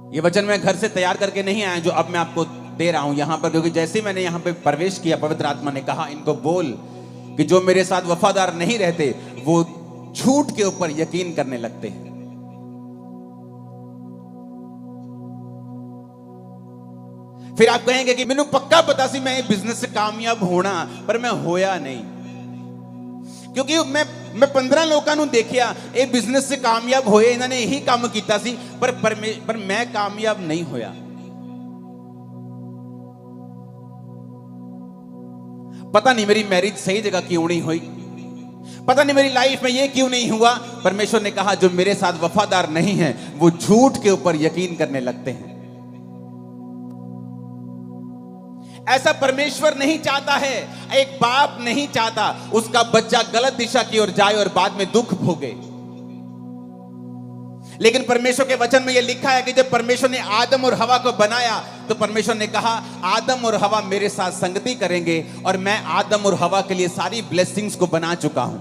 ये वचन मैं घर से तैयार करके नहीं आया जो अब मैं आपको दे रहा हूं यहां पर, क्योंकि जैसे मैंने यहां पे प्रवेश किया पवित्र आत्मा ने कहा इनको बोल कि जो मेरे साथ वफादार नहीं रहते वो झूठ के ऊपर यकीन करने लगते हैं। फिर आप कहेंगे कि मैंने पक्का पता सी मैं बिजनेस से कामयाब होना, पर मैं होया नहीं, क्योंकि मैं 15 लोगों को देखिया ये बिजनेस से कामयाब होए, इन्होंने यही काम किया सी, पर मैं कामयाब नहीं होया। पता नहीं मेरी मैरिज सही जगह क्यों नहीं हुई, पता नहीं मेरी लाइफ में ये क्यों नहीं हुआ। परमेश्वर ने कहा जो मेरे साथ वफादार नहीं है वो झूठ के ऊपर यकीन करने लगते हैं। ऐसा परमेश्वर नहीं चाहता है, एक बाप नहीं चाहता उसका बच्चा गलत दिशा की ओर जाए और बाद में दुख भोगे। लेकिन परमेश्वर के वचन में यह लिखा है कि जब परमेश्वर ने आदम और हवा को बनाया तो परमेश्वर ने कहा आदम और हवा मेरे साथ संगति करेंगे और मैं आदम और हवा के लिए सारी ब्लेसिंग्स को बना चुका हूं।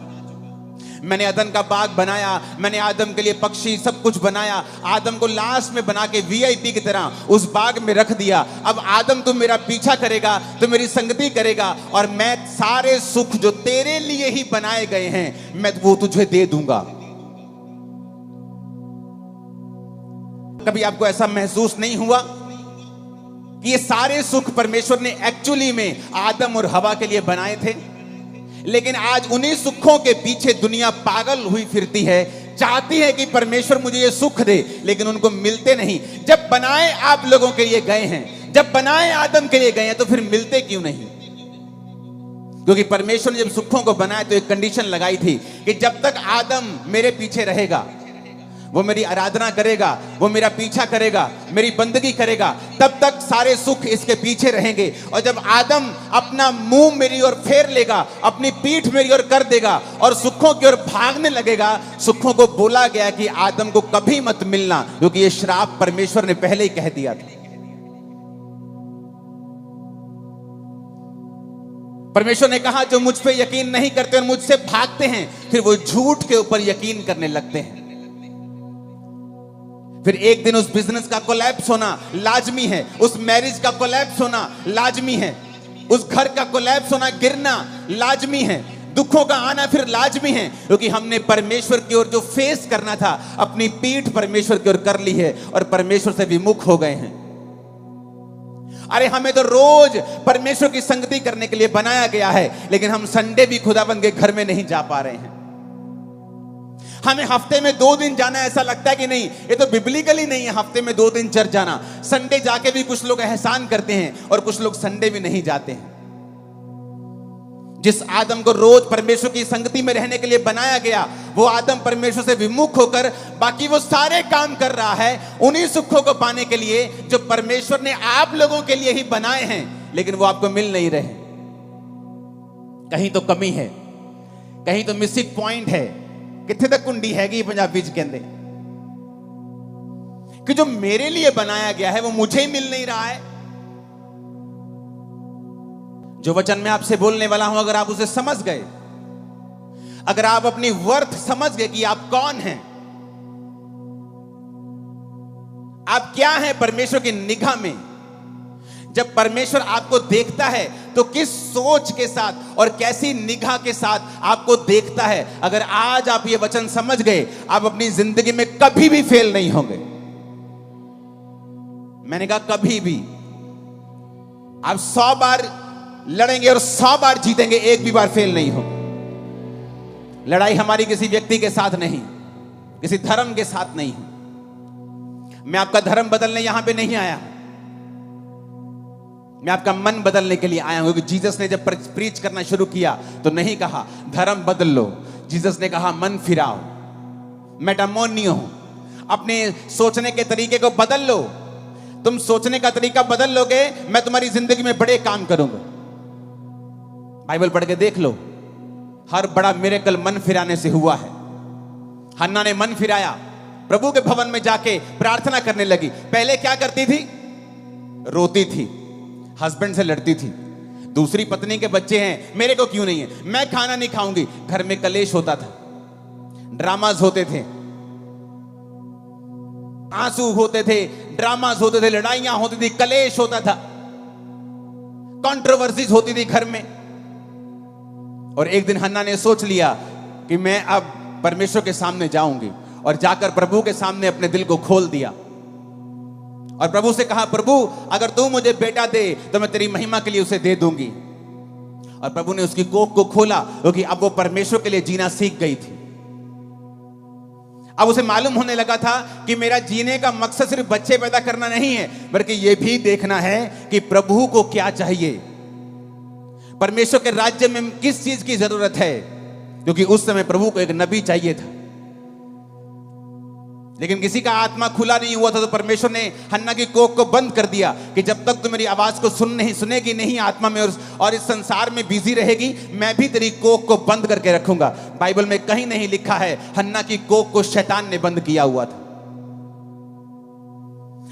मैंने अदन का बाग बनाया, मैंने आदम के लिए पक्षी सब कुछ बनाया, आदम को लास्ट में बना के वीआईपी की तरह उस बाग में रख दिया। अब आदम तू मेरा पीछा करेगा, तो मेरी संगति करेगा और मैं सारे सुख जो तेरे लिए ही बनाए गए हैं मैं वो तुझे दे दूंगा। कभी आपको ऐसा महसूस नहीं हुआ कि ये सारे सुख परमेश्वर ने एक्चुअली में आदम और हवा के लिए बनाए थे, लेकिन आज उन्हीं सुखों के पीछे दुनिया पागल हुई फिरती है, चाहती है कि परमेश्वर मुझे ये सुख दे, लेकिन उनको मिलते नहीं। जब बनाए आप लोगों के लिए गए हैं, जब बनाए आदम के लिए गए हैं, तो फिर मिलते क्यों नहीं? क्योंकि परमेश्वर ने जब सुखों को बनाया तो एक कंडीशन लगाई थी कि जब तक आदम मेरे पीछे रहेगा, वो मेरी आराधना करेगा, वो मेरा पीछा करेगा, मेरी बंदगी करेगा, तब तक सारे सुख इसके पीछे रहेंगे। और जब आदम अपना मुंह मेरी ओर फेर लेगा, अपनी पीठ मेरी ओर कर देगा और सुखों की ओर भागने लगेगा, सुखों को बोला गया कि आदम को कभी मत मिलना, क्योंकि ये श्राप परमेश्वर ने पहले ही कह दिया था। परमेश्वर ने कहा जो मुझ पे यकीन नहीं करते और मुझसे भागते हैं फिर वो झूठ के ऊपर यकीन करने लगते हैं। फिर एक दिन उस बिजनेस का कोलैप्स होना लाजमी है, उस मैरिज का कोलैप्स होना लाजमी है, उस घर का कोलैप्स होना, गिरना लाजमी है, दुखों का आना फिर लाजमी है, क्योंकि हमने परमेश्वर की ओर जो फेस करना था अपनी पीठ परमेश्वर की ओर कर ली है और परमेश्वर से विमुख हो गए हैं। अरे हमें तो रोज परमेश्वर की संगति करने के लिए बनाया गया है, लेकिन हम संडे भी खुदाबंद के घर में नहीं जा पा रहे हैं। हमें हफ्ते में 2 दिन जाना ऐसा लगता है कि नहीं, ये तो बिब्लिकली नहीं है हफ्ते में 2 दिन चर्च जाना। संडे जाके भी कुछ लोग एहसान करते हैं और कुछ लोग संडे भी नहीं जाते हैं। जिस आदम को रोज परमेश्वर की संगति में रहने के लिए बनाया गया, वो आदम परमेश्वर से विमुख होकर बाकी वो सारे काम कर रहा है उन्हीं सुखों को पाने के लिए जो परमेश्वर ने आप लोगों के लिए ही बनाए हैं, लेकिन वो आपको मिल नहीं रहे। कहीं तो कमी है, कहीं तो मिसिंग पॉइंट है। कितने तक कुंडी हैगी पंजाबी च कहते कि जो मेरे लिए बनाया गया है वो मुझे ही मिल नहीं रहा है। जो वचन मैं आपसे बोलने वाला हूं, अगर आप उसे समझ गए, अगर आप अपनी वर्थ समझ गए कि आप कौन हैं, आप क्या हैं परमेश्वर की निगाह में, जब परमेश्वर आपको देखता है तो किस सोच के साथ और कैसी निगाह के साथ आपको देखता है, अगर आज आप ये वचन समझ गए, आप अपनी जिंदगी में कभी भी फेल नहीं होंगे। मैंने कहा कभी भी। आप 100 बार लड़ेंगे और 100 बार जीतेंगे, एक भी बार फेल नहीं होगा। लड़ाई हमारी किसी व्यक्ति के साथ नहीं, किसी धर्म के साथ नहीं है। मैं आपका धर्म बदलने यहां पे नहीं आया, मैं आपका मन बदलने के लिए आया हूं। क्योंकि जीसस ने जब प्रीच करना शुरू किया तो नहीं कहा धर्म बदल लो, जीसस ने कहा मन फिराओ, मेटामोनियो, अपने सोचने के तरीके को बदल लो। तुम सोचने का तरीका बदल लोगे, मैं तुम्हारी जिंदगी में बड़े काम करूंगा। बाइबल पढ़ के देख लो, हर बड़ा मिरेकल मन फिराने से हुआ है। हन्ना ने मन फिराया, प्रभु के भवन में जाके प्रार्थना करने लगी। पहले क्या करती थी? रोती थी, हस्बैंड से लड़ती थी, दूसरी पत्नी के बच्चे हैं, मेरे को क्यों नहीं है, मैं खाना नहीं खाऊंगी। घर में कलेश होता था, ड्रामास होते थे। आंसू होते थे, ड्रामास होते थे, लड़ाइयां होती थी, कलेश होता था, कंट्रोवर्सीज होती थी घर में। और एक दिन हन्ना ने सोच लिया कि मैं अब परमेश्वर के सामने जाऊंगी, और जाकर प्रभु के सामने अपने दिल को खोल दिया और प्रभु से कहा, प्रभु अगर तू मुझे बेटा दे तो मैं तेरी महिमा के लिए उसे दे दूंगी। और प्रभु ने उसकी कोख को खोला, क्योंकि अब वो परमेश्वर के लिए जीना सीख गई थी। अब उसे मालूम होने लगा था कि मेरा जीने का मकसद सिर्फ बच्चे पैदा करना नहीं है, बल्कि यह भी देखना है कि प्रभु को क्या चाहिए, परमेश्वर के राज्य में किस चीज की जरूरत है। क्योंकि उस समय प्रभु को एक नबी चाहिए था, लेकिन किसी का आत्मा खुला नहीं हुआ था। तो परमेश्वर ने हन्ना की कोख को बंद कर दिया कि जब तक तू मेरी आवाज को सुनेगी नहीं आत्मा में, और इस संसार में बिजी रहेगी, मैं भी तेरी कोख को बंद करके रखूंगा। बाइबल में कहीं नहीं लिखा है हन्ना की कोख को शैतान ने बंद किया हुआ था।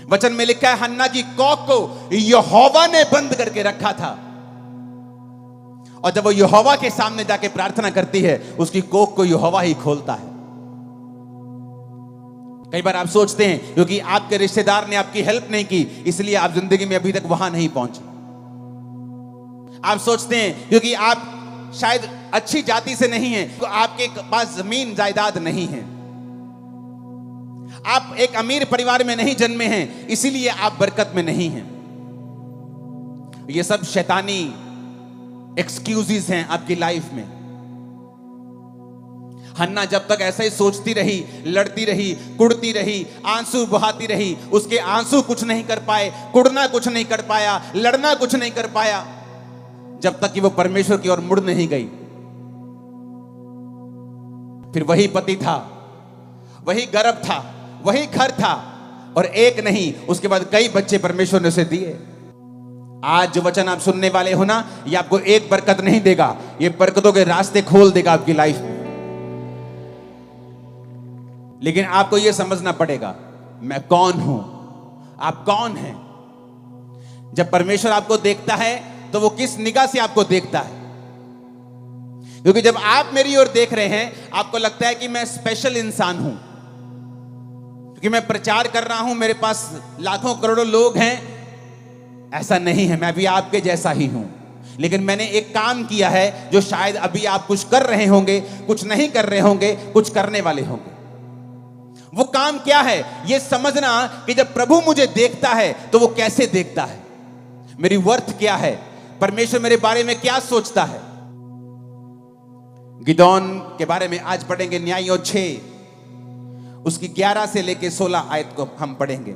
वचन में लिखा है हन्ना की कोख को यहोवा ने बंद करके रखा था। और जब वो यहोवा के सामने जाके प्रार्थना करती है, उसकी कोख को यहोवा ही खोलता है। कई बार आप सोचते हैं क्योंकि आपके रिश्तेदार ने आपकी हेल्प नहीं की, इसलिए आप जिंदगी में अभी तक वहां नहीं पहुंचे। आप सोचते हैं क्योंकि आप शायद अच्छी जाति से नहीं हैं, तो आपके पास जमीन जायदाद नहीं है, आप एक अमीर परिवार में नहीं जन्मे हैं, इसीलिए आप बरकत में नहीं हैं। ये सब शैतानी एक्सक्यूजेस हैं आपकी लाइफ में। हन्ना जब तक ऐसा ही सोचती रही, लड़ती रही, कुड़ती रही, आंसू बहाती रही, उसके आंसू कुछ नहीं कर पाए, कुड़ना कुछ नहीं कर पाया, लड़ना कुछ नहीं कर पाया, जब तक कि वो परमेश्वर की ओर मुड़ नहीं गई। फिर वही पति था, वही गर्भ था, वही घर था, और एक नहीं, उसके बाद कई बच्चे परमेश्वर ने उसे दिए। आज जो वचन आप सुनने वाले हो ना, ये आपको एक बरकत नहीं देगा, ये बरकतों के रास्ते खोल देगा आपकी लाइफ में। लेकिन आपको यह समझना पड़ेगा, मैं कौन हूं, आप कौन हैं। जब परमेश्वर आपको देखता है तो वो किस निगाह से आपको देखता है। क्योंकि जब आप मेरी ओर देख रहे हैं, आपको लगता है कि मैं स्पेशल इंसान हूं, क्योंकि मैं प्रचार कर रहा हूं, मेरे पास लाखों करोड़ों लोग हैं। ऐसा नहीं है, मैं भी आपके जैसा ही हूं, लेकिन मैंने एक काम किया है जो शायद अभी आप कुछ कर रहे होंगे, कुछ नहीं कर रहे होंगे, कुछ करने वाले होंगे। वो काम क्या है, ये समझना कि जब प्रभु मुझे देखता है तो वो कैसे देखता है, मेरी वर्थ क्या है, परमेश्वर मेरे बारे में क्या सोचता है। गिदोन के बारे में आज पढ़ेंगे, न्यायियों 6 उसकी 11 से लेकर 16 आयत को हम पढ़ेंगे।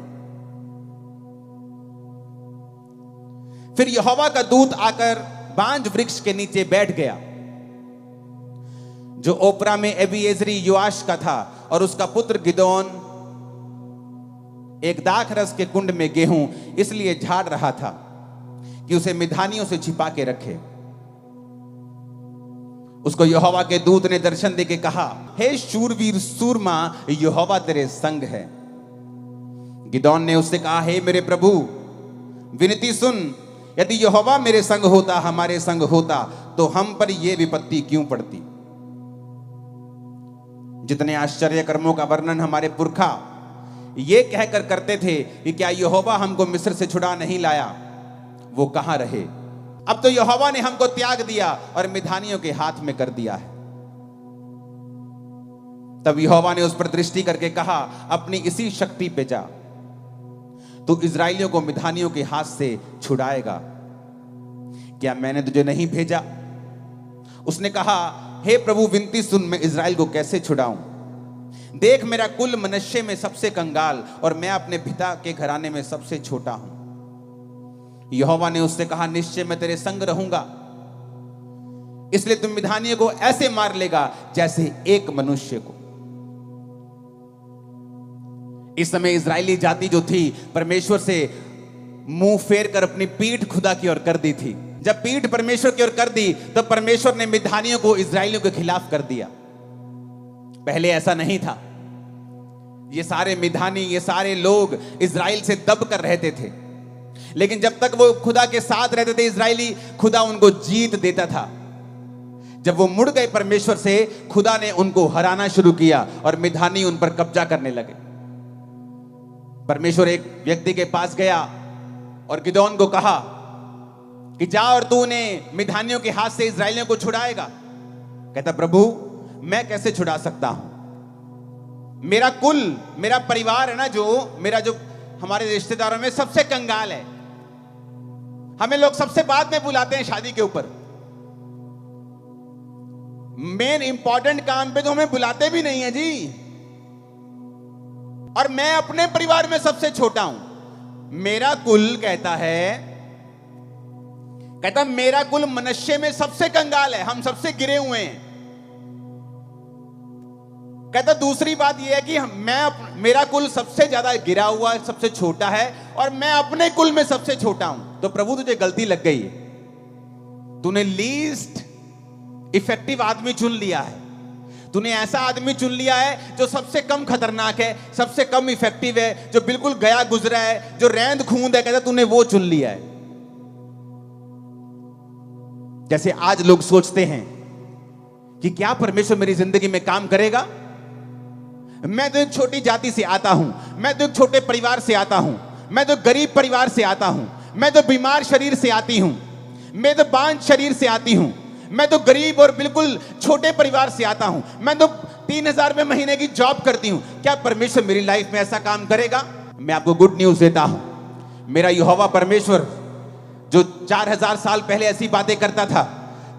फिर यहोवा का दूत आकर बांज वृक्ष के नीचे बैठ गया, जो ओपरा में एबीएजरी योआश का था, और उसका पुत्र गिदोन एक दाख रस के कुंड में गेहूं इसलिए झाड़ रहा था कि उसे मिधानियों से छिपा के रखे। उसको यहोवा के दूत ने दर्शन देके कहा, हे शूरवीर सूरमा, यहोवा तेरे संग है। गिदोन ने उससे कहा, हे मेरे प्रभु, विनती सुन, यदि यहोवा मेरे संग होता, हमारे संग होता, तो हम पर यह विपत्ति क्यों पड़ती। जितने आश्चर्य कर्मों का वर्णन हमारे पुरखा ये कहकर करते थे कि क्या यहोवा हमको मिस्र से छुड़ा नहीं लाया, वो कहां रहे। अब तो यहोवा ने हमको त्याग दिया और मिधानियों के हाथ में कर दिया है। तब यहोवा ने उस पर दृष्टि करके कहा, अपनी इसी शक्ति पे जा, तू इजराइलियों को मिधानियों के हाथ से छुड़ाएगा। क्या मैंने तुझे नहीं भेजा। उसने कहा, हे प्रभु विनती सुन, मैं इजराइल को कैसे छुड़ाऊं। देख, मेरा कुल मनुष्य में सबसे कंगाल, और मैं अपने पिता के घराने में सबसे छोटा हूं। यहोवा ने उससे कहा, निश्चय मैं तेरे संग रहूंगा, इसलिए तुम मिधानियों को ऐसे मार लेगा जैसे एक मनुष्य को। इस समय इजरायली जाति जो थी, परमेश्वर से मुंह फेर कर अपनी पीठ खुदा की ओर कर दी थी। जब पीठ परमेश्वर की ओर कर दी, तो परमेश्वर ने मिधानियों को इजराइलियों के खिलाफ कर दिया। पहले ऐसा नहीं था। ये सारे मिधानी, ये सारे लोग इजराइल से दब कर रहते थे, लेकिन जब तक वो खुदा के साथ रहते थे इजराइली, खुदा उनको जीत देता था। जब वो मुड़ गए परमेश्वर से, खुदा ने उनको हराना शुरू किया और मिधानी उन पर कब्जा करने लगे। परमेश्वर एक व्यक्ति के पास गया और गिदोन को कहा कि जा और तू उन्हें मिद्यानियों के हाथ से इस्राएलियों को छुड़ाएगा। कहता प्रभु मैं कैसे छुड़ा सकता हूं, मेरा कुल, मेरा परिवार है ना, जो हमारे रिश्तेदारों में सबसे कंगाल है। हमें लोग सबसे बाद में बुलाते हैं शादी के ऊपर, मेन इंपॉर्टेंट काम पे तो हमें बुलाते भी नहीं है जी। और मैं अपने परिवार में सबसे छोटा हूं। मेरा कुल कहता मेरा कुल मनुष्य में सबसे कंगाल है, हम सबसे गिरे हुए हैं। कहता दूसरी बात यह है कि मेरा कुल सबसे ज्यादा गिरा हुआ है, सबसे छोटा है, और मैं अपने कुल में सबसे छोटा हूं। तो प्रभु तुझे गलती लग गई है, तूने लीस्ट इफेक्टिव आदमी चुन लिया है, तूने ऐसा आदमी चुन लिया है जो सबसे कम खतरनाक है, सबसे कम इफेक्टिव है, जो बिल्कुल गया गुजरा है, जो रैंद खूंद है। कहता तूने वो चुन लिया है। जैसे आज लोग सोचते हैं कि क्या परमेश्वर मेरी जिंदगी में काम करेगा। मैं तो एक छोटी जाति से आता हूं, मैं तो एक छोटे परिवार से आता हूं, मैं तो गरीब परिवार से आता हूं, मैं तो बीमार शरीर से आती हूं, मैं तो बांझ शरीर से आती हूं, मैं तो गरीब और बिल्कुल छोटे परिवार से आता हूं, मैं तो 3,000 रुपए महीने की जॉब करती हूं। क्या परमेश्वर मेरी लाइफ में ऐसा काम करेगा? मैं आपको गुड न्यूज देता हूं, मेरा यहोवा परमेश्वर जो 4,000 साल पहले ऐसी बातें करता था,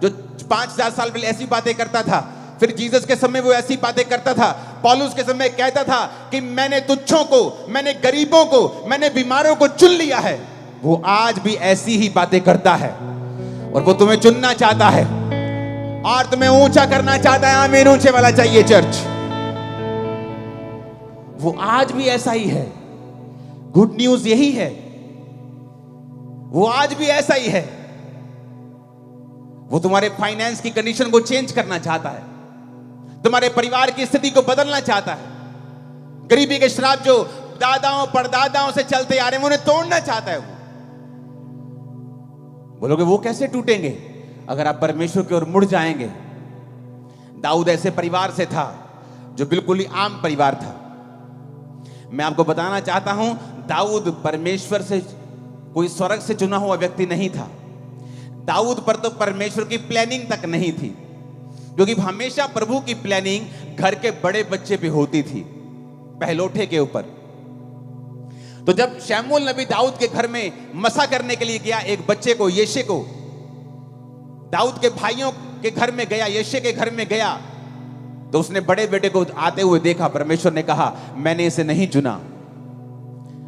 जो 5,000 साल पहले ऐसी बातें करता था, फिर जीसस के समय वो ऐसी बातें करता था, पौलुस के समय कहता था कि मैंने तुच्छों को, मैंने गरीबों को, मैंने बीमारों को चुन लिया है, वो आज भी ऐसी ही बातें करता है। और वो तुम्हें चुनना चाहता है और तुम्हें ऊंचा करना चाहता है। आमीन, ऊंचे वाला चाहिए चर्च। वो आज भी ऐसा ही है। गुड न्यूज यही है, वो आज भी ऐसा ही है। वो तुम्हारे फाइनेंस की कंडीशन को चेंज करना चाहता है, तुम्हारे परिवार की स्थिति को बदलना चाहता है। गरीबी के श्राप जो दादाओं परदादाओं से चलते आ रहे हैं, उन्हें तोड़ना चाहता है। वो बोलोगे वो कैसे टूटेंगे? अगर आप परमेश्वर की ओर मुड़ जाएंगे। दाऊद ऐसे परिवार से था जो बिल्कुल ही आम परिवार था। मैं आपको बताना चाहता हूं, दाऊद परमेश्वर से कोई स्वर्ग से चुना हुआ व्यक्ति नहीं था। दाऊद पर तो परमेश्वर की प्लानिंग तक नहीं थी, क्योंकि हमेशा प्रभु की प्लानिंग घर के बड़े बच्चे पे होती थी, पहलोठे के ऊपर। तो जब शमूएल नबी दाऊद के घर में मसा करने के लिए गया, एक बच्चे को, यिशै को, दाऊद के भाइयों के घर में गया, यिशै के घर में गया, तो उसने बड़े बेटे को आते हुए देखा। परमेश्वर ने कहा मैंने इसे नहीं चुना,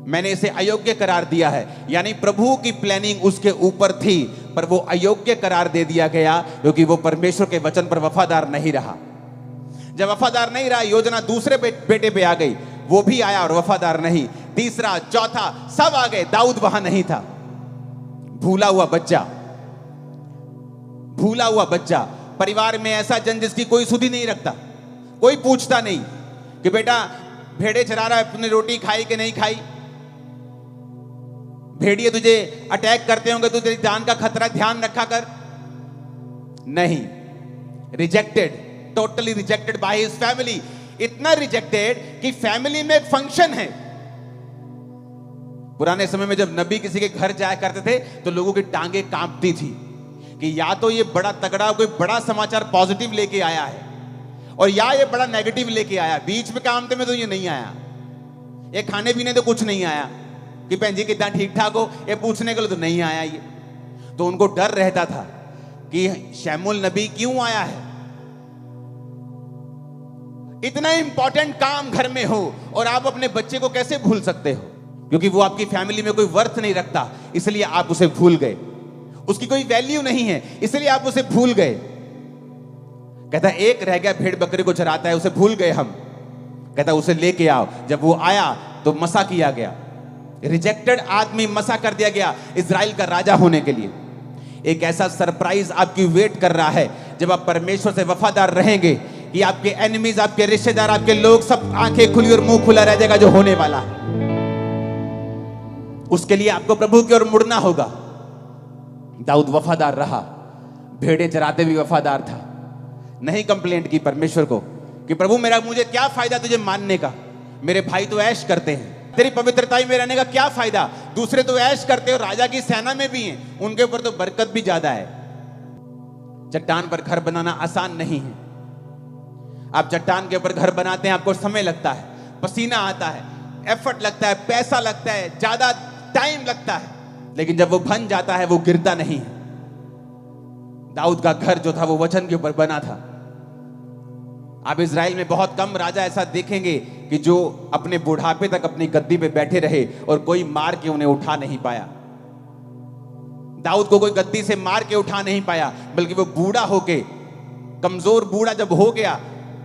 मैंने इसे अयोग्य करार दिया है। यानी प्रभु की प्लानिंग उसके ऊपर थी, पर वो अयोग्य करार दे दिया गया, क्योंकि वो परमेश्वर के वचन पर वफादार नहीं रहा। जब वफादार नहीं रहा, योजना दूसरे बेटे पे आ गई, वो भी आया और वफादार नहीं। तीसरा, चौथा, सब आ गए, दाऊद वहां नहीं था। भूला हुआ बच्चा, भूला हुआ बच्चा। परिवार में ऐसा जन जिसकी कोई सुधि नहीं रखता, कोई पूछता नहीं कि बेटा भेड़े चरा रहा है, अपनी रोटी खाई कि नहीं खाई, भेड़िए तुझे अटैक करते होंगे तो तेरी जान का खतरा, ध्यान रखा कर। नहीं, rejected, totally rejected by his family. इतना रिजेक्टेड कि फैमिली में एक फंक्शन है। पुराने समय में जब नबी किसी के घर जाया करते थे तो लोगों की टांगे कांपती थी कि या तो ये बड़ा तगड़ा कोई बड़ा समाचार पॉजिटिव लेके आया है, और या ये बड़ा नेगेटिव लेके आया। बीच में काम में तो ये नहीं आया, ये खाने पीने तो कुछ नहीं आया कि बहन जी कितना ठीक ठाक हो, ये पूछने के लिए तो नहीं आया ये। तो उनको डर रहता था कि शमूएल नबी क्यों आया है। इतना इंपॉर्टेंट काम घर में हो और आप अपने बच्चे को कैसे भूल सकते हो? क्योंकि वो आपकी फैमिली में कोई वर्थ नहीं रखता, इसलिए आप उसे भूल गए। उसकी कोई वैल्यू नहीं है, इसलिए आप उसे भूल गए। कहता एक रह गया, भेड़ बकरी को चराता है, उसे भूल गए हम। कहता उसे लेके आओ। जब वो आया तो मसा किया गया, रिजेक्टेड आदमी मसा कर दिया गया इजराइल का राजा होने के लिए। एक ऐसा सरप्राइज आपकी वेट कर रहा है जब आप परमेश्वर से वफादार रहेंगे कि आपके एनिमीज, आपके रिश्तेदार, आपके लोग सब आंखें खुली और मुंह खुला रह जाएगा, जो होने वाला है। उसके लिए आपको प्रभु की ओर मुड़ना होगा। दाऊद वफादार रहा, भेड़े चराते भी वफादार था। नहीं कंप्लेंट की परमेश्वर को कि प्रभु मुझे क्या फायदा तुझे मानने का, मेरे भाई तो ऐश करते हैं, तेरी पवित्रताई में रहने का क्या फायदा? दूसरे तो ऐश करते हो, राजा की सेना में भी हैं, उनके ऊपर तो बरकत भी ज्यादा है। चट्टान पर घर बनाना आसान नहीं है। आप चट्टान के ऊपर घर बनाते हैं, आपको समय लगता है, पसीना आता है, एफर्ट लगता है, पैसा लगता है, ज्यादा टाइम लगता है, लेकिन जब वो बन जाता है वो गिरता नहीं है। दाऊद का घर जो था वो वचन के ऊपर बना था। आप इज़राइल में बहुत कम राजा ऐसा देखेंगे कि जो अपने बुढ़ापे तक अपनी गद्दी पे बैठे रहे और कोई मार के उन्हें उठा नहीं पाया। दाऊद को कोई गद्दी से मार के उठा नहीं पाया, बल्कि वो बूढ़ा होके, कमजोर बूढ़ा जब हो गया,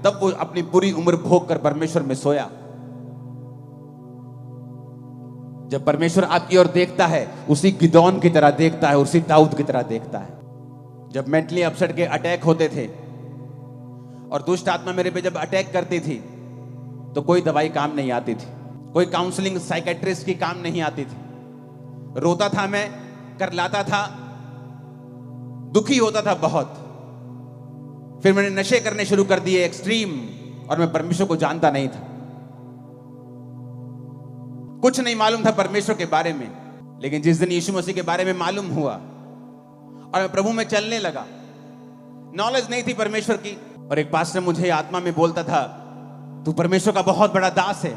तब वो अपनी पूरी उम्र भोग कर परमेश्वर में सोया। जब परमेश्वर आपकी ओर देखता है, उसी गिदौन की तरह देखता है, उसी दाऊद की तरह देखता है। जब मेंटली अपसेट के अटैक होते थे और दुष्ट आत्मा मेरे पे जब अटैक करती थी, तो कोई दवाई काम नहीं आती थी, कोई काउंसलिंग साइकेट्रिस्ट की काम नहीं आती थी। रोता था मैं, करलाता था, दुखी होता था बहुत। फिर मैंने नशे करने शुरू कर दिए एक्सट्रीम, और मैं परमेश्वर को जानता नहीं था। कुछ नहीं मालूम था परमेश्वर के बारे में। लेकिन जिस दिन यीशु मसीह के बारे में मालूम हुआ और मैं प्रभु में चलने लगा, नॉलेज नहीं थी परमेश्वर की, और एक पास्टर मुझे आत्मा में बोलता था, तू परमेश्वर का बहुत बड़ा दास है,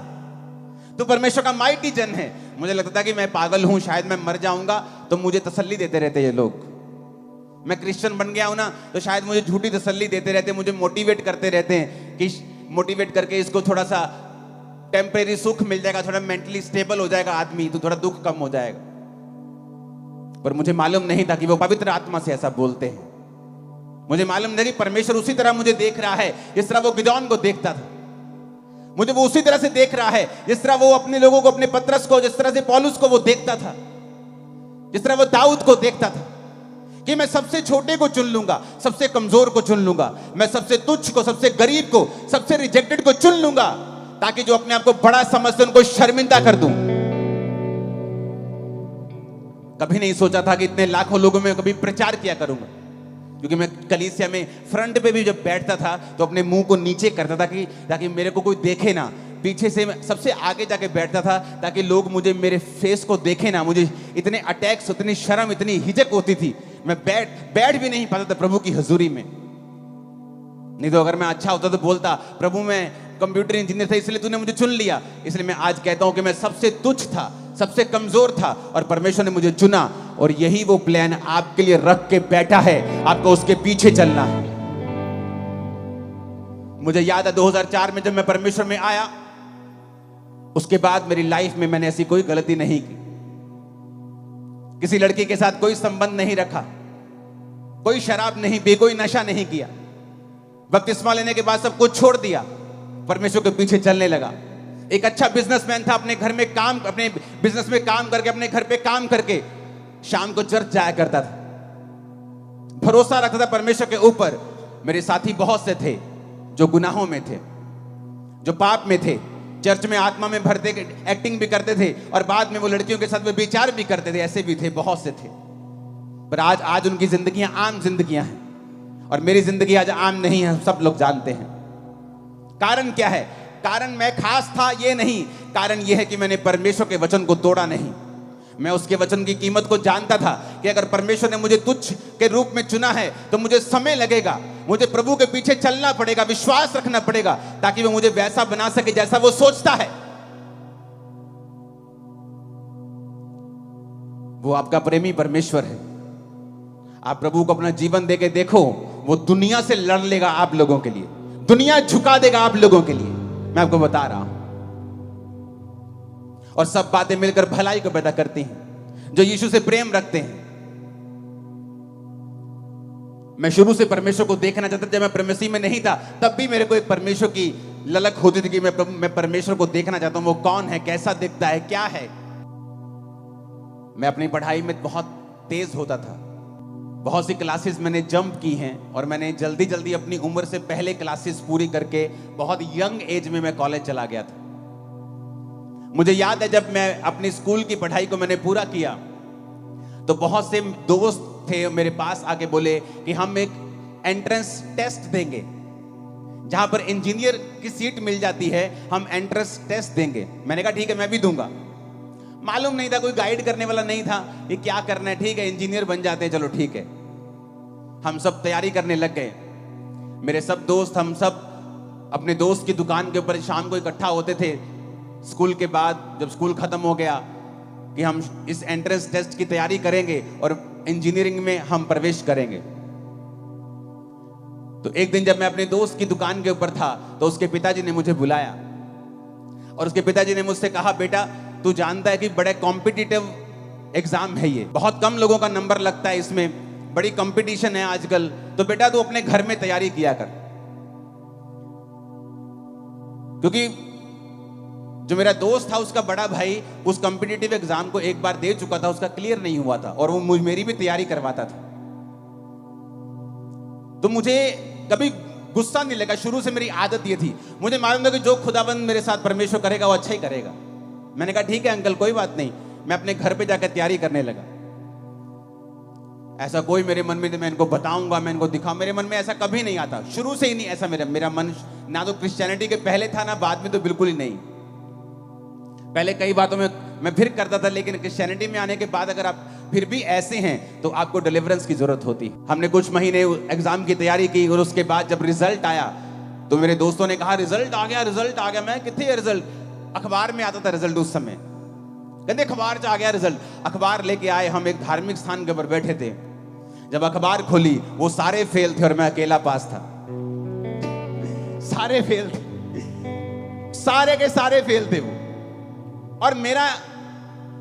तू परमेश्वर का माइटी जन है। मुझे लगता था कि मैं पागल हूं, शायद मैं मर जाऊंगा, तो मुझे तसल्ली देते रहते ये लोग। मैं क्रिश्चियन बन गया हूं ना, तो शायद मुझे झूठी तसल्ली देते रहते, मुझे मोटिवेट करते रहते हैं कि मोटिवेट करके इसको थोड़ा सा टेम्परेरी सुख मिल जाएगा, थोड़ा मेंटली स्टेबल हो जाएगा आदमी, तो थोड़ा दुख कम हो जाएगा। पर मुझे मालूम नहीं था कि वो पवित्र आत्मा से ऐसा बोलते हैं। मुझे मालूम नहीं कि परमेश्वर उसी तरह मुझे देख रहा है जिस तरह वो गिदौन को देखता था। मुझे वो उसी तरह से देख रहा है जिस तरह वो अपने लोगों को, अपने पतरस को, जिस तरह से पौलुस को वो देखता था, जिस तरह वो दाऊद को देखता था, कि मैं सबसे छोटे को चुन लूंगा, सबसे कमजोर को चुन लूंगा, मैं सबसे तुच्छ को, सबसे गरीब को, सबसे रिजेक्टेड को चुन लूंगा, ताकि जो अपने आप को बड़ा समझते उनको शर्मिंदा कर दूं। कभी नहीं सोचा था कि इतने लाखों लोगों में कभी प्रचार किया करूंगा, क्योंकि मैं कलीसिया में फ्रंट पे भी जब बैठता था तो अपने मुंह को नीचे करता था कि ताकि मेरे को कोई देखे ना। पीछे से मैं सबसे आगे जाके बैठता था ताकि लोग मुझे, मेरे फेस को देखे ना। मुझे इतने अटैक्स, इतनी शर्म, इतनी हिचक होती थी, मैं बैठ भी नहीं पाता था प्रभु की हजूरी में। नहीं तो अगर मैं अच्छा होता तो बोलता, प्रभु मैं कंप्यूटर इंजीनियर था इसलिए तूने मुझे चुन लिया। इसलिए मैं आज कहता हूं कि मैं सबसे तुच्छ था, सबसे कमजोर था, और परमेश्वर ने मुझे चुना। और यही वो प्लान आपके लिए रख के बैठा है, आपको उसके पीछे चलना है। मुझे याद है 2004 में जब मैं परमेश्वर में आया, उसके बाद मेरी लाइफ में मैंने ऐसी कोई गलती नहीं की। किसी लड़की के साथ कोई संबंध नहीं रखा, कोई शराब नहीं पी, कोई नशा नहीं किया। बपतिस्मा लेने के बाद सब कुछ छोड़ दिया, परमेश्वर के पीछे चलने लगा। एक अच्छा बिजनेसमैन था, अपने घर में काम, अपने बिजनेस में काम करके, अपने घर पे काम करके शाम को चर्च जाया करता था, भरोसा रखता था परमेश्वर के ऊपर। मेरे साथी बहुत से थे जो गुनाहों में थे, जो पाप में थे, चर्च में आत्मा में भरते, एक्टिंग भी करते थे, और बाद में वो लड़कियों के साथ विचार भी करते थे। ऐसे भी थे, बहुत से थे। पर आज उनकी जिंदगियां आम जिंदगियां हैं, और मेरी जिंदगी आज आम नहीं है, सब लोग जानते हैं। कारण क्या है? कारण मैं खास था ये नहीं, कारण यह है कि मैंने परमेश्वर के वचन को तोड़ा नहीं। मैं उसके वचन की कीमत को जानता था कि अगर परमेश्वर ने मुझे तुच्छ के रूप में चुना है तो मुझे समय लगेगा, मुझे प्रभु के पीछे चलना पड़ेगा, विश्वास रखना पड़ेगा, ताकि वो मुझे वैसा बना सके जैसा वो सोचता है। वो आपका प्रेमी परमेश्वर है। आप प्रभु को अपना जीवन देके देखो, वो दुनिया से लड़ लेगा आप लोगों के लिए, दुनिया झुका देगा आप लोगों के लिए, मैं आपको बता रहा हूं। और सब बातें मिलकर भलाई को पैदा करती हैं जो यीशु से प्रेम रखते हैं। मैं शुरू से परमेश्वर को देखना चाहता था। जब मैं परमेश्वर में नहीं था तब भी मेरे को एक परमेश्वर की ललक होती थी कि मैं परमेश्वर को देखना चाहता हूं, वो कौन है, कैसा दिखता है, क्या है। मैं अपनी पढ़ाई में बहुत तेज होता था, बहुत सी क्लासेस मैंने जंप की हैं, और मैंने जल्दी जल्दी अपनी उम्र से पहले क्लासेस पूरी करके बहुत यंग एज में मैं कॉलेज चला गया था। मुझे याद है जब मैं अपनी स्कूल की पढ़ाई को मैंने पूरा किया तो बहुत से दोस्त थे मेरे पास आके बोले कि हम एक एंट्रेंस टेस्ट देंगे जहां पर इंजीनियर की सीट मिल जाती है, हम एंट्रेंस टेस्ट देंगे। मैंने कहा ठीक है, मैं भी दूंगा। मालूम नहीं था, कोई गाइड करने वाला नहीं था, ये क्या करना है, ठीक है इंजीनियर बन जाते हैं, चलो ठीक है। हम सब तैयारी करने लग गए, मेरे सब दोस्त, हम सब अपने दोस्त की दुकान के ऊपर शाम को इकट्ठा होते थे स्कूल के बाद, जब स्कूल खत्म हो गया, कि हम इस एंट्रेंस टेस्ट की तैयारी करेंगे और इंजीनियरिंग में हम प्रवेश करेंगे। तो एक दिन जब मैं अपने दोस्त की दुकान के ऊपर था, तो उसके पिताजी ने मुझे बुलाया और उसके पिताजी ने मुझसे कहा, बेटा तू जानता है कि बड़े कॉम्पिटिटिव एग्जाम है, ये बहुत कम लोगों का नंबर लगता है, इसमें बड़ी कंपटीशन है आजकल, तो बेटा तू अपने घर में तैयारी किया कर। क्योंकि जो मेरा दोस्त था, उसका बड़ा भाई उस कॉम्पिटिटिव एग्जाम को एक बार दे चुका था, उसका क्लियर नहीं हुआ था और वो मेरी भी तैयारी करवाता था। तो मुझे कभी गुस्सा नहीं लगा, शुरू से मेरी आदत ये थी, मुझे मालूम था कि जो खुदाबंद मेरे साथ परमेश्वर करेगा वो अच्छा ही करेगा। मैंने कहा ठीक है अंकल, कोई बात नहीं। मैं अपने घर पे जाकर तैयारी करने लगा। ऐसा कोई मेरे मन में मैं इनको बताऊंगा, मैं इनको दिखाऊं, मेरे मन में ऐसा कभी नहीं आता, शुरू से ही नहीं ऐसा मेरा मन, ना तो क्रिश्चियनिटी के पहले था ना बाद में, तो बिल्कुल ही नहीं। पहले कई बातों में मैं फिर करता था, लेकिन क्रिश्चियनिटी में आने के बाद अगर आप फिर भी ऐसे हैं तो आपको डिलीवरेंस की जरूरत होती है। हमने कुछ महीने एग्जाम की तैयारी की और उसके बाद जब रिजल्ट आया तो मेरे दोस्तों ने कहा रिजल्ट आ गया, रिजल्ट आ गया। मैं कितने है रिजल्ट? अखबार में आता था रिजल्ट उस समय, कहते अखबार से आ गया रिजल्ट। अखबार लेके आए, हम एक धार्मिक स्थान के ऊपर बैठे थे, जब अखबार खोली वो सारे फेल थे और मैं अकेला पास था। सारे फेल थे, सारे के सारे फेल थे वो, और मेरा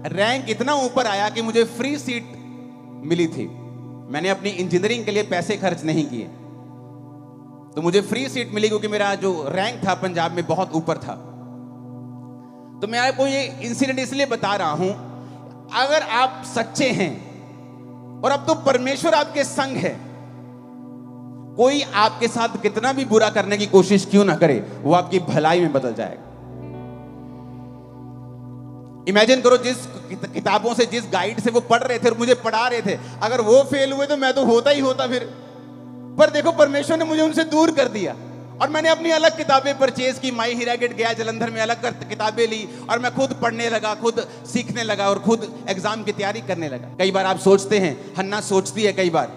रैंक इतना ऊपर आया कि मुझे फ्री सीट मिली थी। मैंने अपनी इंजीनियरिंग के लिए पैसे खर्च नहीं किए, तो मुझे फ्री सीट मिली क्योंकि मेरा जो रैंक था पंजाब में बहुत ऊपर था। तो मैं आपको ये इंसिडेंट इसलिए बता रहा हूं, अगर आप सच्चे हैं और अब तो परमेश्वर आपके संग है, कोई आपके साथ कितना भी बुरा करने की कोशिश क्यों ना करे, वो आपकी भलाई में बदल जाएगा। इमेजिन करो, जिस किताबों से, जिस गाइड से वो पढ़ रहे थे और मुझे पढ़ा रहे थे, अगर वो फेल हुए तो मैं तो होता ही होता फिर। पर देखो परमेश्वर ने मुझे उनसे दूर कर दिया और मैंने अपनी अलग किताबें परचेज की। माई हीरा गेट गया जलंधर में, अलग किताबें ली और मैं खुद पढ़ने लगा, खुद सीखने लगा और खुद एग्जाम की तैयारी करने लगा। कई बार आप सोचते हैं, हन्ना सोचती है कई बार,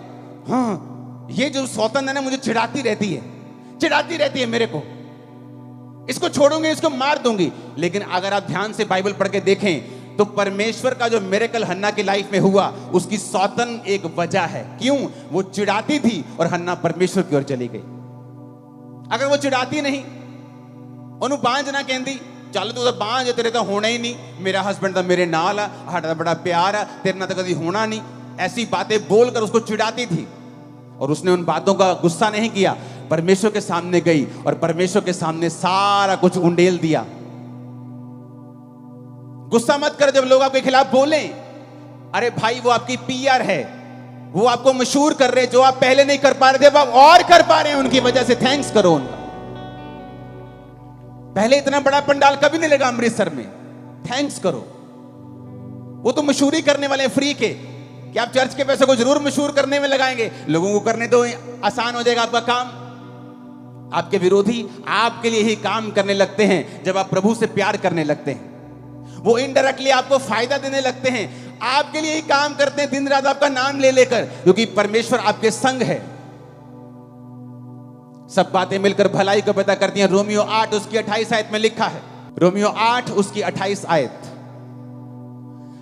हाँ ये जो सौतन है ना मुझे चिढ़ाती रहती है मेरे को, इसको छोड़ूंगी, इसको मार दूंगी। लेकिन अगर आप ध्यान से बाइबल पढ़ के देखें तो परमेश्वर का जो मिरेकल हन्ना की लाइफ में हुआ, उसकी सौतन एक वजह है। क्यों? वो चिढ़ाती थी और हन्ना परमेश्वर की ओर चली गई। अगर वो चिढ़ाती नहीं, ओनू बांझ ना कहती, चल तू तो बांझ, तेरे तो होना ही नहीं, मेरा हस्बैंड तो मेरे नाल है, साडा बड़ा प्यार है, तेरे ना तो कभी होना नहीं, ऐसी बातें बोलकर उसको चिढ़ाती थी। और उसने उन बातों का गुस्सा नहीं किया, परमेश्वर के सामने गई और परमेश्वर के सामने सारा कुछ उंडेल दिया। गुस्सा मत कर जब लोग आपके खिलाफ बोले, अरे भाई वो आपकी पीआर है, वो आपको मशहूर कर रहे, जो आप पहले नहीं कर पा रहे थे आप और कर पा रहे हैं उनकी वजह से। थैंक्स करो उनका। पहले इतना बड़ा पंडाल कभी नहीं लगा अमृतसर में, थैंक्स करो। वो तो मशहूरी करने वाले फ्री के, कि आप चर्च के पैसे को जरूर मशहूर करने में लगाएंगे, लोगों को करने दो, आसान हो जाएगा आपका काम। आपके विरोधी आपके लिए ही काम करने लगते हैं जब आप प्रभु से प्यार करने लगते हैं। वो इनडायरेक्टली आपको फायदा देने लगते हैं, आपके लिए ही काम करते हैं दिन रात आपका नाम ले लेकर, क्योंकि परमेश्वर आपके संग है। सब बातें मिलकर भलाई को पैदा करती हैं। रोमियो 8 उसकी 28 आयत में लिखा है, रोमियो 8 उसकी 28 आयत,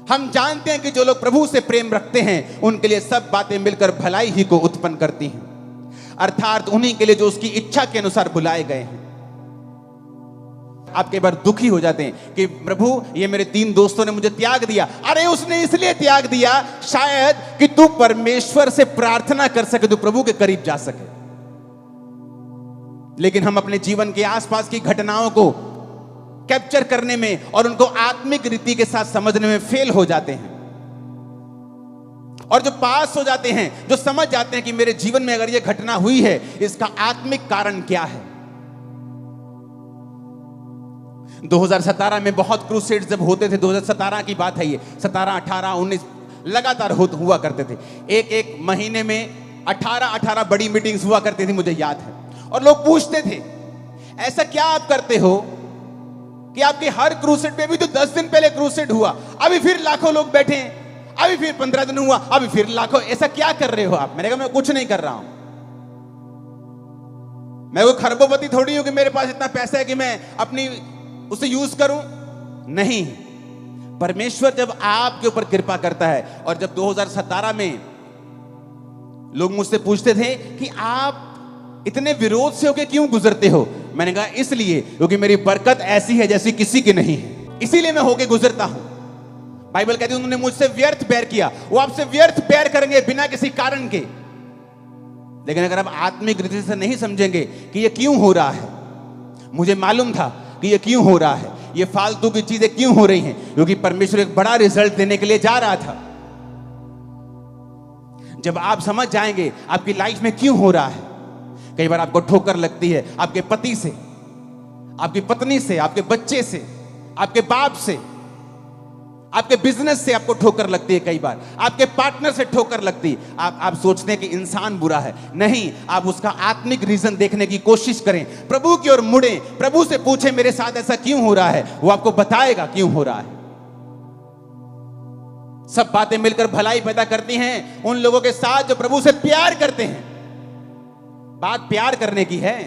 हम जानते हैं कि जो लोग प्रभु से प्रेम रखते हैं उनके लिए सब बातें मिलकर भलाई ही को उत्पन्न करती हैं, अर्थात उन्हीं के लिए जो उसकी इच्छा के अनुसार बुलाए गए हैं। आप कई बार दुखी हो जाते हैं कि प्रभु ये मेरे 3 दोस्तों ने मुझे त्याग दिया। अरे उसने इसलिए त्याग दिया शायद कि तू परमेश्वर से प्रार्थना कर सके, तू प्रभु के करीब जा सके। लेकिन हम अपने जीवन के आसपास की घटनाओं को कैप्चर करने में और उनको आत्मिक रीति के साथ समझने में फेल हो जाते हैं, और जो पास हो जाते हैं, जो समझ जाते हैं कि मेरे जीवन में अगर यह घटना हुई है, इसका आत्मिक कारण क्या है। 2017 में बहुत क्रूसेड्स जब होते थे, 2017 की बात है ये, 17, 18, 19 लगातार हुआ करते थे। एक महीने में 18 बड़ी मीटिंग्स हुआ करती थी, मुझे याद है। और लोग पूछते थे ऐसा क्या आप करते हो कि आपके हर क्रूसेड में भी तो 10 दिन पहले क्रूसेड हुआ, अभी फिर लाखों लोग बैठे हैं, अभी फिर 15 दिन हुआ, अभी फिर लाखों, ऐसा क्या कर रहे हो आप? मैंने कहा मैं कुछ नहीं कर रहा हूं, मैं वो खरबोपति थोड़ी हूं कि मेरे पास इतना पैसा है कि मैं अपनी उसे यूज करूं। नहीं, परमेश्वर जब आपके ऊपर कृपा करता है। और जब 2017 में लोग मुझसे पूछते थे कि आप इतने विरोध से होके क्यों गुजरते हो, मैंने कहा इसलिए क्योंकि मेरी बरकत ऐसी है जैसी किसी की नहीं है, इसीलिए मैं होके गुजरता हूं। बाइबल कहती है उन्होंने मुझसे व्यर्थ बैर किया, वो आपसे व्यर्थ बैर करेंगे बिना किसी कारण के। लेकिन अगर आप आत्मिक रीति से नहीं समझेंगे कि ये क्यों हो रहा है, मुझे मालूम था कि ये क्यों हो रहा है, ये फालतू की चीजें क्यों हो रही हैं, क्योंकि परमेश्वर एक बड़ा रिजल्ट देने के लिए जा रहा था। जब आप समझ जाएंगे आपकी लाइफ में क्यों हो रहा है। कई बार आपको ठोकर लगती है आपके पति से, आपकी पत्नी से, आपके बच्चे से, आपके बाप से, आपके बिजनेस से आपको ठोकर लगती है, कई बार आपके पार्टनर से ठोकर लगती है। आप सोचते हैं कि इंसान बुरा है, नहीं, आप उसका आत्मिक रीजन देखने की कोशिश करें, प्रभु की ओर मुड़े, प्रभु से पूछें मेरे साथ ऐसा क्यों हो रहा है, वो आपको बताएगा क्यों हो रहा है। सब बातें मिलकर भलाई पैदा करती हैं उन लोगों के साथ जो प्रभु से प्यार करते हैं। बात प्यार करने की है,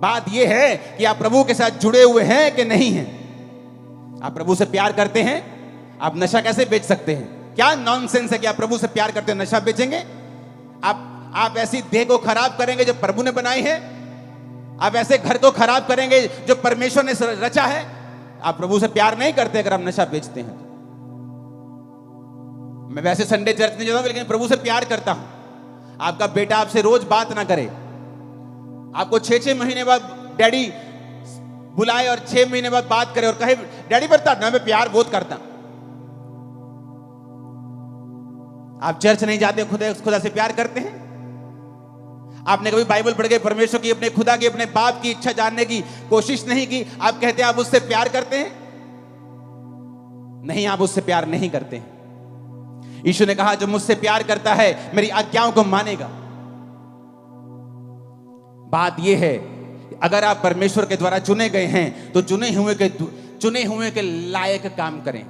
बात यह है कि आप प्रभु के साथ जुड़े हुए हैं कि नहीं हैं। आप प्रभु से प्यार करते हैं, आप नशा कैसे बेच सकते हैं? क्या नॉनसेंस है कि आप प्रभु से प्यार करते हो नशा बेचेंगे? आप ऐसी देह को खराब करेंगे जो प्रभु ने बनाई है, आप ऐसे घर को खराब करेंगे जो परमेश्वर ने रचा है। आप प्रभु से प्यार नहीं करते अगर आप नशा बेचते हैं। मैं वैसे संडे चर्च नहीं जाता हूं, लेकिन प्रभु से प्यार करता हूं। आपका बेटा आपसे रोज बात ना करे, आपको 6-6 महीने बाद डैडी बुलाए और 6 महीने बाद बात करे और कहे डैडी बता ना मैं प्यार बहुत करता। आप चर्च नहीं जाते, खुदा से प्यार करते हैं? आपने कभी बाइबल पढ़ के परमेश्वर की, अपने खुदा की, अपने बाप की इच्छा जानने की कोशिश नहीं की? आप कहते हैं आप उससे प्यार करते हैं? नहीं, आप उससे प्यार नहीं करते हैं। यीशु ने कहा जो मुझसे प्यार करता है मेरी आज्ञाओं को मानेगा। बात यह है अगर आप परमेश्वर के द्वारा चुने गए हैं तो चुने हुए के लायक काम करें।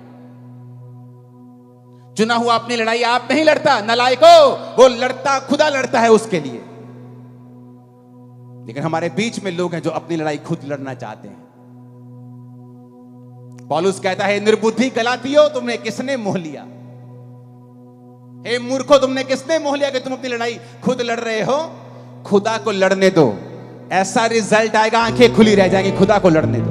चुना हुआ अपनी लड़ाई आप नहीं लड़ता, नालायको, वो लड़ता, खुदा लड़ता है उसके लिए। लेकिन हमारे बीच में लोग हैं जो अपनी लड़ाई खुद लड़ना चाहते हैं। पौलुस कहता है निर्बुद्धि गलातियों तुमने किसने मोह लिया, हे मूर्खों तुमने किसने मोह लिया कि तुम अपनी लड़ाई खुद लड़ रहे हो? खुदा को लड़ने दो, ऐसा रिजल्ट आएगा आंखें खुली रह जाएंगी। खुदा को लड़ने दो।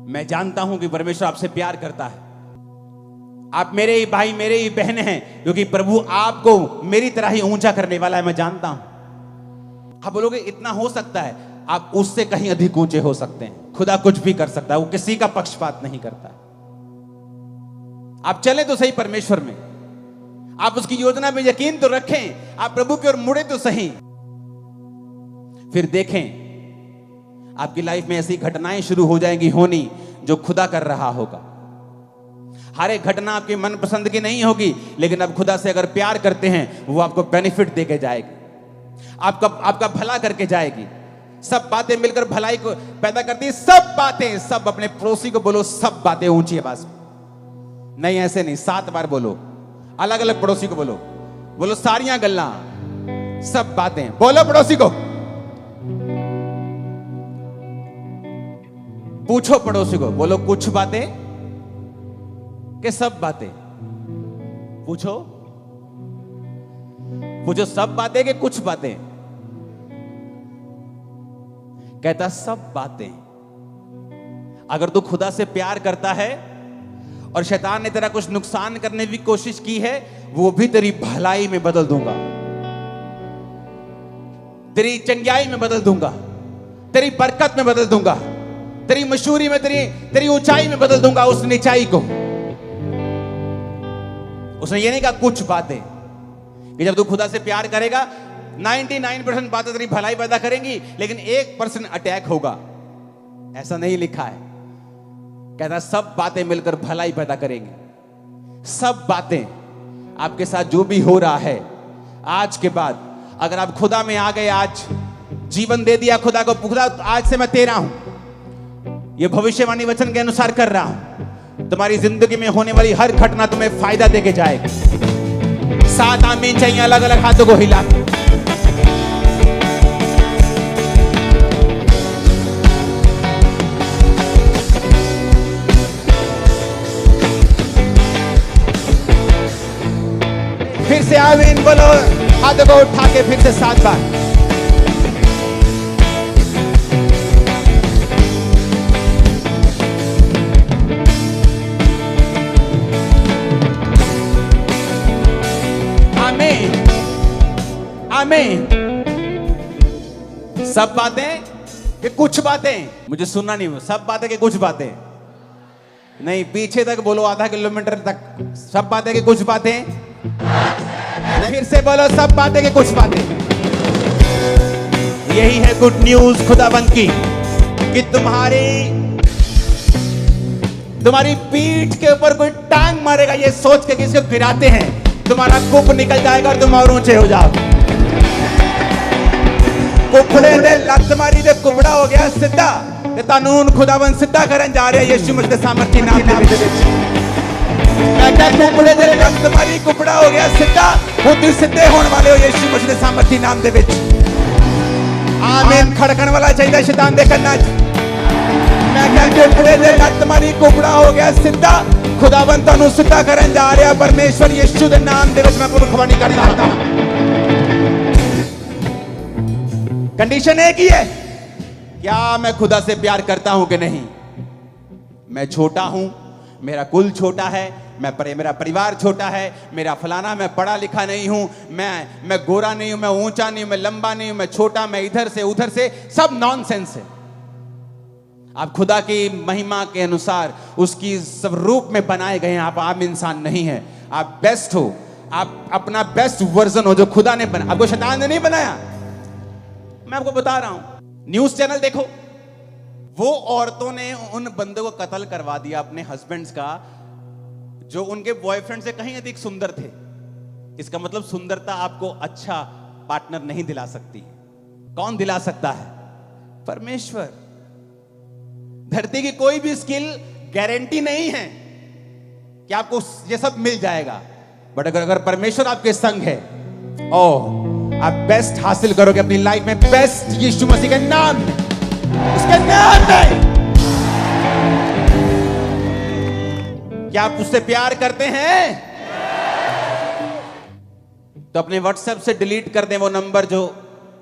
मैं जानता हूं कि परमेश्वर आपसे प्यार करता है। आप मेरे ही भाई, मेरे ही बहन हैं, क्योंकि प्रभु आपको मेरी तरह ही ऊंचा करने वाला है। मैं जानता हूं। आप बोलोगे इतना हो सकता है, आप उससे कहीं अधिक ऊंचे हो सकते हैं। खुदा कुछ भी कर सकता है, वो किसी का पक्षपात नहीं करता। आप चले तो सही परमेश्वर में, आप उसकी योजना में यकीन तो रखें, आप प्रभु की ओर मुड़े तो सही। फिर देखें आपकी लाइफ में ऐसी घटनाएं शुरू हो जाएंगी होनी जो खुदा कर रहा होगा। हर एक घटना आपकी मनपसंद की नहीं होगी, लेकिन आप खुदा से अगर प्यार करते हैं वो आपको बेनिफिट देके जाएगी, आपका भला करके जाएगी। सब बातें मिलकर भलाई को पैदा करती है। सब बातें, सब अपने पड़ोसी को बोलो, सब बातें ऊंची आवाज में नहीं, ऐसे नहीं, 7 बार बोलो, अलग अलग पड़ोसी को बोलो सारियां गल्ला, सब बातें बोलो पड़ोसी को। पूछो पड़ोसी को, बोलो कुछ बातें कि सब बातें? पूछो सब बातें कि कुछ बातें? कहता सब बातें। अगर तू खुदा से प्यार करता है और शैतान ने तेरा कुछ नुकसान करने की कोशिश की है, वो भी तेरी भलाई में बदल दूंगा, तेरी चंगाई में बदल दूंगा, तेरी बरकत में बदल दूंगा, तेरी मशहूरी में, तेरी ऊंचाई में बदल दूंगा उस नीचाई को। उसने ये नहीं कहा कुछ बातें, कि जब तू खुदा से प्यार करेगा 99% बातें तेरी भलाई पैदा करेंगी, लेकिन 1% अटैक होगा। ऐसा नहीं लिखा है। कहता सब बातें मिलकर भलाई पैदा करेंगी। सब बातें। आपके साथ जो भी हो रहा है, आज के बाद अगर आप खुदा में आ गए, आज जीवन दे दिया खुदा को, खुदा आज से मैं तेरा हूं, ये भविष्यवाणी वचन के अनुसार कर रहा हूं, तुम्हारी जिंदगी में होने वाली हर घटना तुम्हें फायदा देके जाएगी। 7 आमीन चाहिए अलग अलग हाथों को हिला। फिर से आमीन बोलो, हाथों को उठा के फिर से 7 बार। आमीन आमीन। सब बातें कि कुछ बातें, मुझे सुनना नहीं, सब बातें कि कुछ बातें नहीं, पीछे तक बोलो, आधा किलोमीटर तक। सब बातें कि कुछ बातें, फिर से बोलो, सब बातें कि कुछ बातें। यही है गुड न्यूज खुदाबंद की, कि तुम्हारी पीठ के ऊपर कोई टांग मारेगा ये सोच के कि इसको गिराते हैं, तुम्हारा कुप निकल जाएगा और तुम और ऊंचे हो जाओ। कुपड़े ने लत मारी दे, कुपड़ा हो गया सीधा, ते कानून खुदाबंद सीधा करन जा रहे हैं यीशु मसीह के सामर्थी नाम दे विच। मैं क्या कुपड़े दे लत मारी, कुपड़ा हो गया सीधा, खुद सीधे होने वाले हो यीशु मसीह के सामर्थी नाम दे विच। आमीन। खड़कन वाला चाहिए शैतान दे करना। मैं क्या कुपड़े दे लत मारी, कुपड़ा हो गया सीधा, खुदाबंद तानू सीधा करन जा रहा है परमेश्वर यीशु के नाम दे विच। मैं भविष्यवाणी कर रहा हूं। कंडीशन एक ही है, क्या मैं खुदा से प्यार करता हूं कि नहीं। मैं छोटा हूं, मेरा कुल छोटा है, मेरा परिवार छोटा है, मेरा फलाना, मैं पढ़ा लिखा नहीं हूं, मैं गोरा नहीं हूं, मैं ऊंचा नहीं हूं, मैं लंबा नहीं हूं, मैं छोटा, मैं इधर से उधर से, सब नॉनसेंस है। आप खुदा की महिमा के अनुसार उसकी स्वरूप में बनाए गए हैं। आप आम इंसान नहीं है, आप बेस्ट हो, आप अपना बेस्ट वर्जन हो जो खुदा ने बनाया, आपको शैतान ने नहीं बनाया। मैं आपको बता रहा हूं, न्यूज चैनल देखो, वो औरतों ने उन बंदों को कत्ल करवा दिया अपने हस्बैंड्स का जो उनके बॉयफ्रेंड से कहीं अधिक सुंदर थे। इसका मतलब सुंदरता आपको अच्छा पार्टनर नहीं दिला सकती। कौन दिला सकता है? परमेश्वर। धरती की कोई भी स्किल गारंटी नहीं है कि आपको ये सब मिल जाएगा, बट अगर परमेश्वर आपके संग है, आप बेस्ट हासिल करोगे अपनी लाइफ में। बेस्ट यीशु मसीह के नाम में, उसके नाम में। क्या आप उससे प्यार करते हैं? तो अपने व्हाट्सएप से डिलीट कर दें वो नंबर जो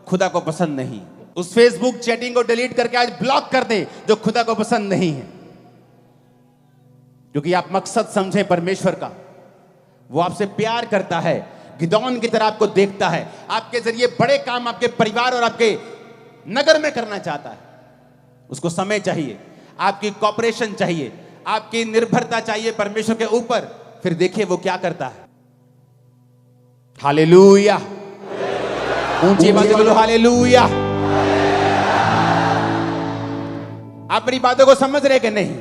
खुदा को पसंद नहीं। उस फेसबुक चैटिंग को डिलीट करके आज ब्लॉक कर दें जो खुदा को पसंद नहीं है। क्योंकि आप मकसद समझे परमेश्वर का, वो आपसे प्यार करता है, गिदौन की तरह आपको देखता है, आपके जरिए बड़े काम आपके परिवार और आपके नगर में करना चाहता है। उसको समय चाहिए, आपकी कॉपरेशन चाहिए, आपकी निर्भरता चाहिए परमेश्वर के ऊपर। फिर देखिए वो क्या करता है। हालेलुया। ऊंची आवाज से बोलो हालेलुया। आप मेरी बातों को समझ रहे कि नहीं?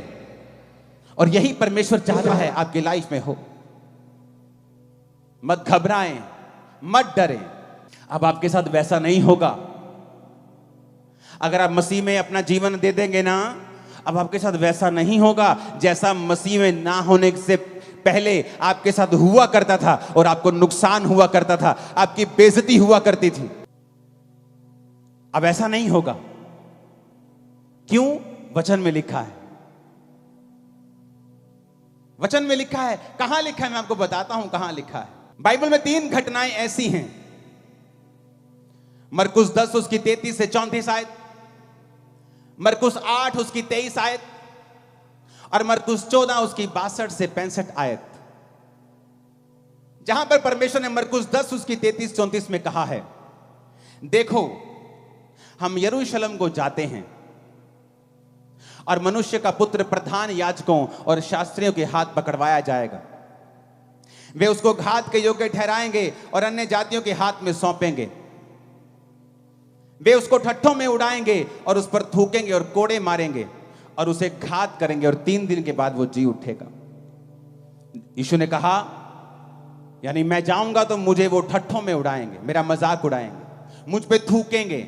और यही परमेश्वर चाहता है आपकी लाइफ में हो। मत घबराएं, मत डरें। अब आपके साथ वैसा नहीं होगा। अगर आप मसीह में अपना जीवन दे देंगे ना, अब आपके साथ वैसा नहीं होगा जैसा मसीह में ना होने से पहले आपके साथ हुआ करता था, और आपको नुकसान हुआ करता था, आपकी बेइज्जती हुआ करती थी। अब ऐसा नहीं होगा। क्यों? वचन में लिखा है। वचन में लिखा है। कहां लिखा है? मैं आपको बताता हूं कहां लिखा है। बाइबल में 3 घटनाएं ऐसी हैं। मरकुस 10 उसकी 33 से 34 आयत, मरकुस 8 उसकी 23 आयत, और मरकुस 14 उसकी 62 से 65 आयत, जहां पर परमेश्वर ने मरकुस 10 उसकी 33-34 में कहा है, देखो हम यरूशलेम को जाते हैं और मनुष्य का पुत्र प्रधान याजकों और शास्त्रियों के हाथ पकड़वाया जाएगा। वे उसको घात के योग्य ठहराएंगे और अन्य जातियों के हाथ में सौंपेंगे। वे उसको ठट्ठों में उड़ाएंगे और उस पर थूकेंगे और कोड़े मारेंगे और उसे घात करेंगे, और 3 दिन के बाद वो जी उठेगा। यीशु ने कहा, यानी मैं जाऊंगा तो मुझे वो ठट्ठों में उड़ाएंगे, मेरा मजाक उड़ाएंगे, मुझ पे थूकेंगे।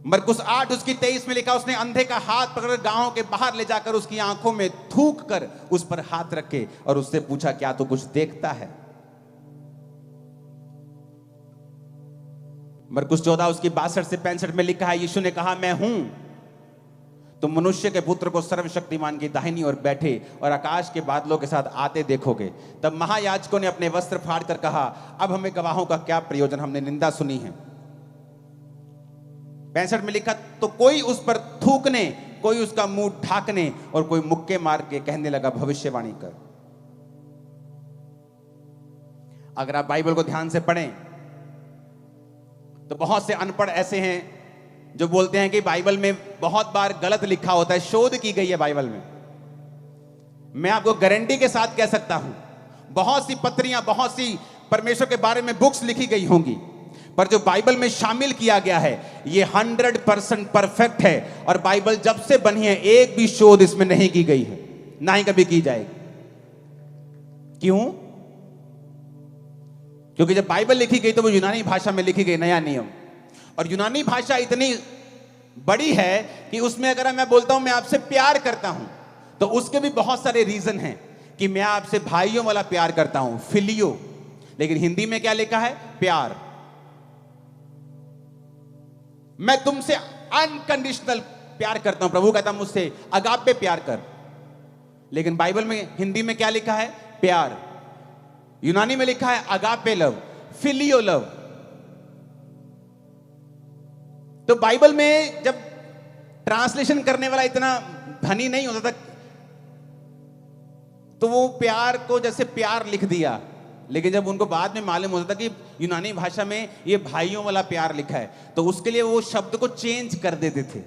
मरकुस 8 उसकी 23 में लिखा, उसने अंधे का हाथ पकड़ गांव के बाहर ले जाकर उसकी आंखों में थूक कर उस पर हाथ रखे और उससे पूछा, क्या तू कुछ देखता है? मरकुस 14 उसकी 62 से 65 में लिखा है, यीशु ने कहा, मैं हूं, तुम मनुष्य के पुत्र को सर्वशक्तिमान की दाहिनी ओर बैठे और आकाश के बादलों के साथ आते देखोगे। तब महायाजकों ने अपने वस्त्र फाड़ कर कहा, अब हमें गवाहों का क्या प्रयोजन, हमने निंदा सुनी है। 65 में लिखा, तो कोई उस पर थूकने, कोई उसका मुंह ढाकने और कोई मुक्के मार के कहने लगा, भविष्यवाणी कर। अगर आप बाइबल को ध्यान से पढ़ें तो बहुत से अनपढ़ ऐसे हैं जो बोलते हैं कि बाइबल में बहुत बार गलत लिखा होता है, शोध की गई है बाइबल में। मैं आपको गारंटी के साथ कह सकता हूं, बहुत सी पत्रियां, बहुत सी परमेश्वर के बारे में बुक्स लिखी गई होंगी, पर जो बाइबल में शामिल किया गया है ये 100% परफेक्ट है। और बाइबल जब से बनी है एक भी शोध इसमें नहीं की गई है, ना ही कभी की जाएगी। क्यों? क्योंकि जब बाइबल लिखी गई तो वो यूनानी भाषा में लिखी गई, नया नियम। और यूनानी भाषा इतनी बड़ी है कि उसमें अगर मैं बोलता हूं मैं आपसे प्यार करता हूं, तो उसके भी बहुत सारे रीजन हैं कि मैं आपसे भाइयों वाला प्यार करता हूं, फिलियो। लेकिन हिंदी में क्या लिखा है? प्यार। मैं तुमसे अनकंडीशनल प्यार करता हूं, प्रभु कहता मुझसे अगापे प्यार कर। लेकिन बाइबल में हिंदी में क्या लिखा है? प्यार। यूनानी में लिखा है अगापे लव, फिलियो लव। तो बाइबल में जब ट्रांसलेशन करने वाला इतना धनी नहीं होता था तो वो प्यार को जैसे प्यार लिख दिया, लेकिन जब उनको बाद में मालूम होता था कि यूनानी भाषा में ये भाइयों वाला प्यार लिखा है, तो उसके लिए वो शब्द को चेंज कर देते थे।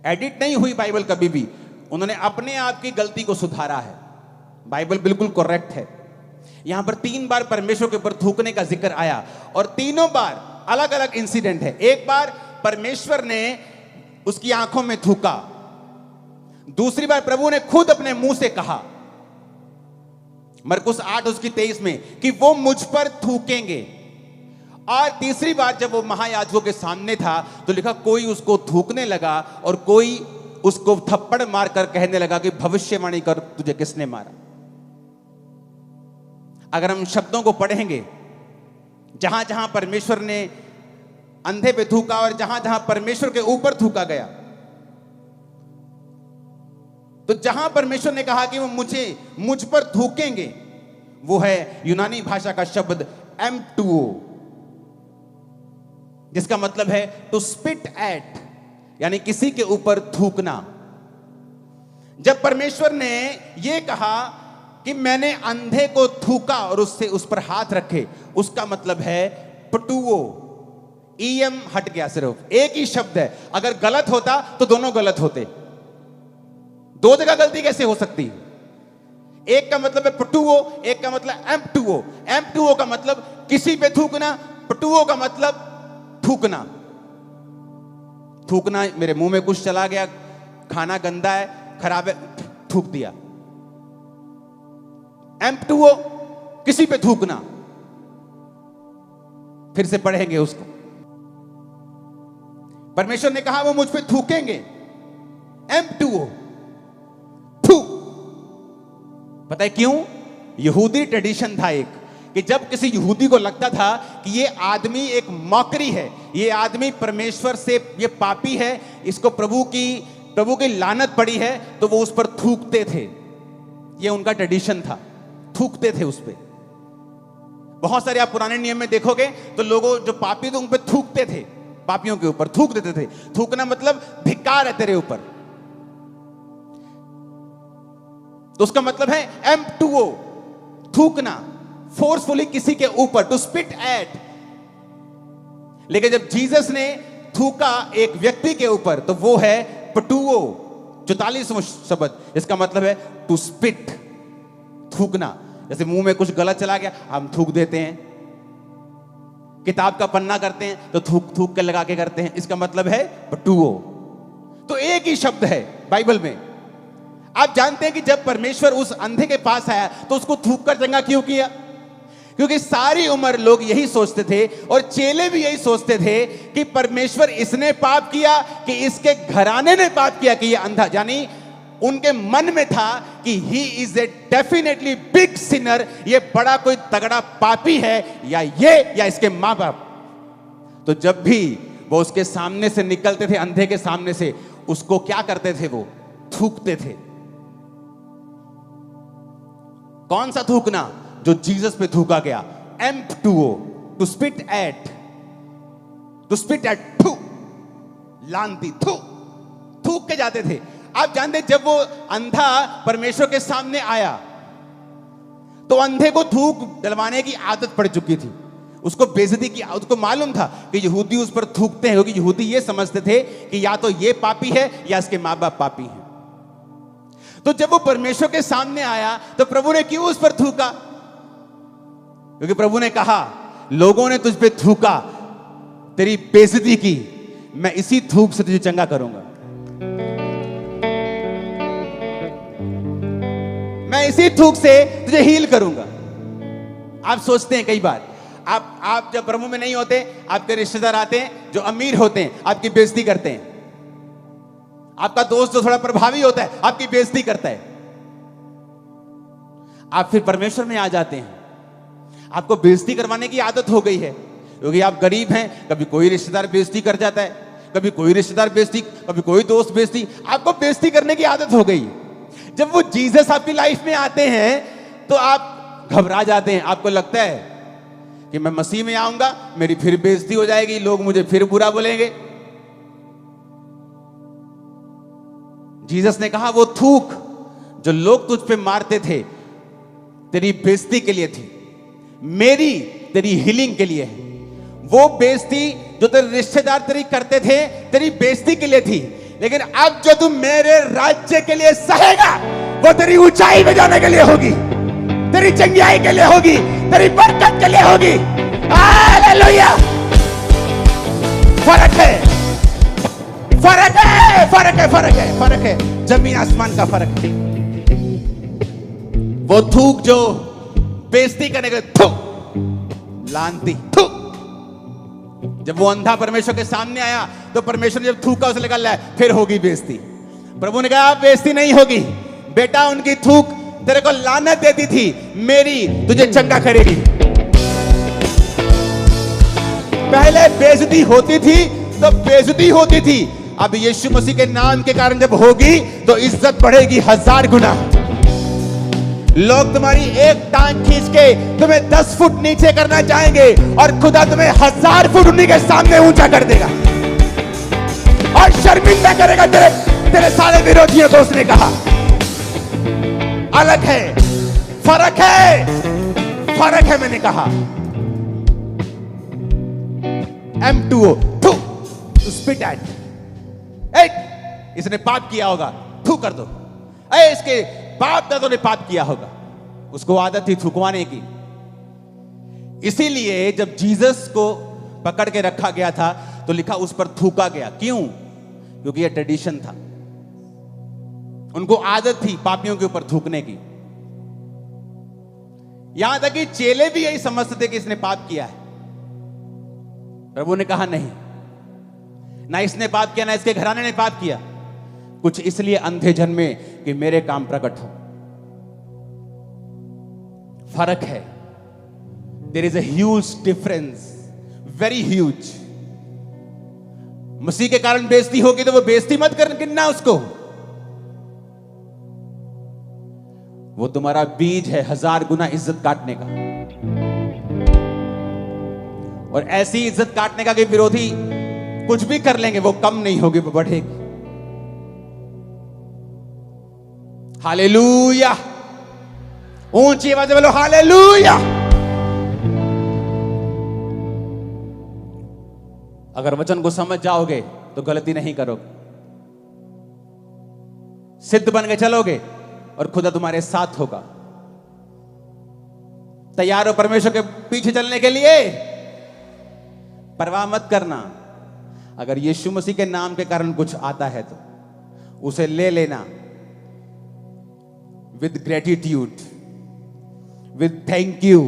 एडिट नहीं हुई बाइबल कभी भी, उन्होंने अपने आप की गलती को सुधारा है। बाइबल बिल्कुल करेक्ट है। यहां पर 3 बार परमेश्वर के ऊपर थूकने का जिक्र आया और तीनों बार अलग अलग इंसिडेंट है। एक बार परमेश्वर ने उसकी आंखों में थूका, दूसरी बार प्रभु ने खुद अपने मुंह से कहा, मरकुस 8 उसकी 23 में, कि वो मुझ पर थूकेंगे। और तीसरी बार जब वो महायाजकों के सामने था तो लिखा, कोई उसको थूकने लगा और कोई उसको थप्पड़ मारकर कहने लगा कि भविष्यवाणी कर, तुझे किसने मारा। अगर हम शब्दों को पढ़ेंगे, जहां जहां परमेश्वर ने अंधे पे थूका और जहां जहां परमेश्वर के ऊपर थूका गया, तो जहां परमेश्वर ने कहा कि वो मुझ पर थूकेंगे, वो है यूनानी भाषा का शब्द M2O, जिसका मतलब है टू स्पिट एट, यानी किसी के ऊपर थूकना। जब परमेश्वर ने यह कहा कि मैंने अंधे को थूका और उससे उस पर हाथ रखे, उसका मतलब है पटुओ। EM हट गया, सिर्फ एक ही शब्द है। अगर गलत होता तो दोनों गलत होते, दो जगह गलती कैसे हो सकती? एक का मतलब है पटुओ, एक का मतलब M2O। M2O का मतलब किसी पे थूकना, पटुओ का मतलब थूकना। थूकना, मेरे मुंह में कुछ चला गया, खाना गंदा है, खराब है, थूक दिया। M2O किसी पे थूकना। फिर से पढ़ेंगे उसको। परमेश्वर ने कहा वो मुझ पे थूकेंगे, M2O, थूक। पता है क्यों? यहूदी ट्रेडिशन था एक, कि जब किसी यहूदी को लगता था कि ये आदमी एक मॉकरी है, ये आदमी परमेश्वर से, ये पापी है, इसको प्रभु की लानत पड़ी है, तो वो उस पर थूकते थे। ये उनका ट्रेडिशन था, थूकते थे उस पे। बहुत सारे आप पुराने नियम में देखोगे तो लोगों जो पापी थे उन पे थूकते थे, पापियों के ऊपर थूक देते थे। थूकना मतलब धिक्कार है तेरे ऊपर, तो उसका मतलब है M2O, थूकना, फोर्सफुली किसी के ऊपर, टू स्पिट एट। लेकिन जब जीसस ने थूका एक व्यक्ति के ऊपर तो वो है पटुओ, 44वां शब्द, इसका मतलब है टू स्पिट, थूकना। जैसे मुंह में कुछ गलत चला गया, हम थूक देते हैं। किताब का पन्ना करते हैं तो थूक थूक के लगा के करते हैं, इसका मतलब है पटुओ। तो एक ही शब्द है बाइबल में। आप जानते हैं कि जब परमेश्वर उस अंधे के पास आया तो उसको थूक कर चंगा क्यों किया? क्योंकि सारी उम्र लोग यही सोचते थे और चेले भी यही सोचते थे कि परमेश्वर इसने पाप किया कि इसके घराने ने पाप किया कि ये अंधा, यानी उनके मन में था कि he is a definitely big Sinner, ये बड़ा कोई तगड़ा पापी है, या ये या इसके मां बाप। तो जब भी वो उसके सामने से निकलते थे, अंधे के सामने से, उसको क्या करते थे? वो थूकते थे। कौन सा थूकना? जो जीसस पे थूका गया, M2O, टू स्पिट एट, थू, लानती, थूक के जाते थे। आप जानते जब वो अंधा परमेश्वर के सामने आया तो अंधे को थूक डलवाने की आदत पड़ चुकी थी, उसको बेइज्जती की, उसको मालूम था कि यहूदी उस पर थूकते हैं, क्योंकि यहूदी ये समझते थे कि या तो ये पापी है या इसके मां बाप पापी हैं। तो जब वो परमेश्वर के सामने आया तो प्रभु ने क्यों उस पर थूका? क्योंकि प्रभु ने कहा, लोगों ने तुझ पे थूका, तेरी बेइज्जती की, मैं इसी थूक से तुझे चंगा करूंगा, मैं इसी थूक से तुझे हील करूंगा। आप सोचते हैं कई बार, आप जब प्रभु में नहीं होते, आपके रिश्तेदार आते हैं जो अमीर होते हैं, आपकी बेइज्जती करते हैं। आपका दोस्त जो थोड़ा प्रभावी होता है, आपकी बेइज्जती करता है। आप फिर परमेश्वर में आ जाते हैं, आपको बेइज्जती करवाने की आदत हो गई है, क्योंकि आप गरीब हैं। कभी कोई रिश्तेदार बेइज्जती कर जाता है, कभी कोई रिश्तेदार बेइज्जती, कभी कोई दोस्त बेइज्जती, आपको बेइज्जती करने की आदत हो गई। जब वो जीसस आपकी लाइफ में आते हैं तो आप घबरा जाते हैं। आपको लगता है कि मैं मसीह में आऊंगा, मेरी फिर बेइज्जती हो जाएगी, लोग मुझे फिर बुरा बोलेंगे। जीसस ने कहा, वो थूक जो लोग तुझ पे मारते थे, तेरी बेइज्जती के लिए थी, मेरी तेरी हीलिंग के लिए है। वो बेइज्जती जो तेरे रिश्तेदार तेरी करते थे, तेरी बेइज्जती के लिए थी, लेकिन अब जो तू मेरे राज्य के लिए सहेगा, वो तेरी ऊंचाई में जाने के लिए होगी, तेरी चंगियाई के लिए होगी, तेरी बरकत के लिए होगी। हालेलुया! फर्क है, फर्क है, फर्क है, फर्क है, फर्क है, जमीन आसमान का फर्क है। वो थूक जो बेइज्जती करने के, थू, लानती, थू। जब वो अंधा परमेश्वर के सामने आया तो परमेश्वर ने जब थूका, उसे लगा ले फिर होगी बेइज्जती। प्रभु ने कहा, बेइज्जती नहीं होगी बेटा, उनकी थूक तेरे को लानत देती थी, मेरी तुझे चंगा करेगी। पहले बेइज्जती होती थी तो बेइज्जती होती थी, अब यीशु मसीह के नाम के कारण जब होगी तो इज्जत बढ़ेगी 1000 गुना। लोग तुम्हारी एक टांग खींच के तुम्हें 10 फुट नीचे करना चाहेंगे और खुदा तुम्हें 1000 फुट उन्हीं के सामने ऊंचा कर देगा और शर्मिंदा करेगा तेरे सारे विरोधियों को। उसने कहा, अलग है, फर्क है, फर्क है। मैंने कहा M2O, थू, स्पिट एट, इसने पाप किया होगा, थू कर दो। इसके बाप दादों ने पाप किया होगा, उसको आदत थी थूकवाने की। इसीलिए जब जीसस को पकड़ के रखा गया था तो लिखा उस पर थूका गया। क्यों? क्योंकि यह ट्रेडिशन था, उनको आदत थी पापियों के ऊपर थूकने की। यहां तक कि चेले भी यही समझते थे कि इसने पाप किया है। प्रभु ने कहा, नहीं, ना इसने पाप किया, ना इसके घराने ने पाप किया, कुछ इसलिए अंधे जन्मे कि मेरे काम प्रकट हो। फर्क है, there is a huge difference, very huge. मसीह के कारण बेइज्जती होगी तो वो बेइज्जती मत करना उसको, वो तुम्हारा बीज है 1000 गुना इज्जत काटने का, और ऐसी इज्जत काटने का कि विरोधी कुछ भी कर लेंगे, वो कम नहीं होगी, वो बढ़ेगी। हालेलुया! ऊंची आवाज में बोलो हालेलुया! अगर वचन को समझ जाओगे तो गलती नहीं करोगे, सिद्ध बन के चलोगे और खुदा तुम्हारे साथ होगा। तैयार हो परमेश्वर के पीछे चलने के लिए? परवाह मत करना, अगर यीशु मसीह के नाम के कारण कुछ आता है तो उसे ले लेना, with gratitude, with thank you,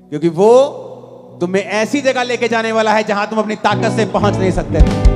क्योंकि वो तुम्हें ऐसी जगह लेके जाने वाला है जहां तुम अपनी ताकत से पहुंच नहीं सकते।